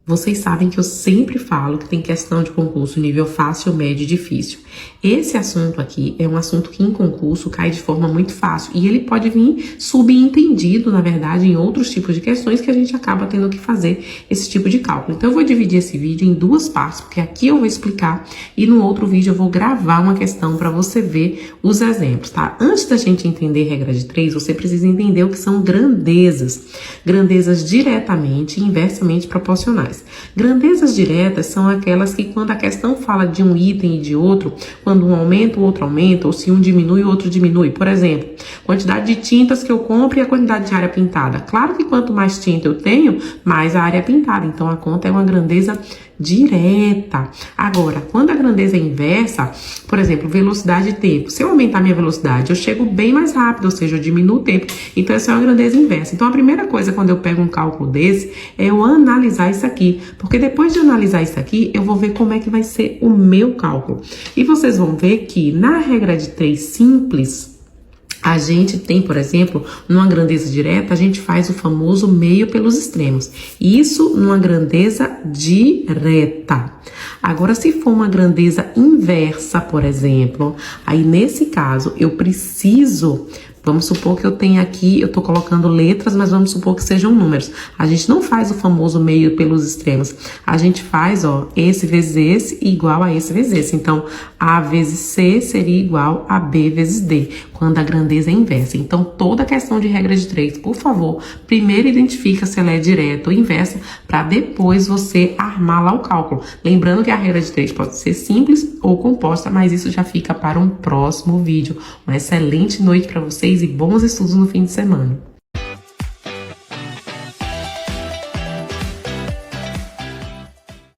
Vocês sabem que eu sempre falo que tem questão de concurso nível fácil, médio e difícil. Esse assunto aqui é um assunto que em concurso cai de forma muito fácil e ele pode vir subentendido, na verdade, em outros tipos de questões que a gente acaba tendo que fazer esse tipo de cálculo. Então eu vou dividir esse vídeo em duas partes, porque aqui eu vou explicar e no outro vídeo eu vou gravar uma questão para você ver os exemplos, tá? Antes da gente entender regra de 3, você precisa entender o que são grandezas. Grandezas diretamente e inversamente proporcionais. Grandezas diretas são aquelas que quando a questão fala de um item e de outro, quando um aumenta, o outro aumenta, ou se um diminui, o outro diminui. Por exemplo, quantidade de tintas que eu compro e a quantidade de área pintada. Claro que quanto mais tinta eu tenho, mais a área é pintada. Então, a conta é uma grandeza direta. Agora, quando a grandeza é inversa, por exemplo, velocidade e tempo. Se eu aumentar minha velocidade, eu chego bem mais rápido, ou seja, eu diminuo o tempo. Então, essa é uma grandeza inversa. Então, a primeira coisa quando eu pego um cálculo desse, é eu analisar isso aqui. Porque depois de analisar isso aqui, eu vou ver como é que vai ser o meu cálculo. E vocês vão ver que na regra de 3 simples, a gente tem, por exemplo, numa grandeza direta, a gente faz o famoso meio pelos extremos. Isso numa grandeza direta. Agora, se for uma grandeza inversa, por exemplo, aí nesse caso eu preciso... Vamos supor que eu tenha aqui, eu tô colocando letras, mas vamos supor que sejam números. A gente não faz o famoso meio pelos extremos. A gente faz, ó, esse vezes esse igual a esse vezes esse. Então, A vezes C seria igual a B vezes D, quando a grandeza é inversa. Então, toda questão de regra de 3, por favor, primeiro identifica se ela é direta ou inversa, para depois você armar lá o cálculo. Lembrando que a regra de 3 pode ser simples ou composta, mas isso já fica para um próximo vídeo. Uma excelente noite para vocês e bons estudos no fim de semana.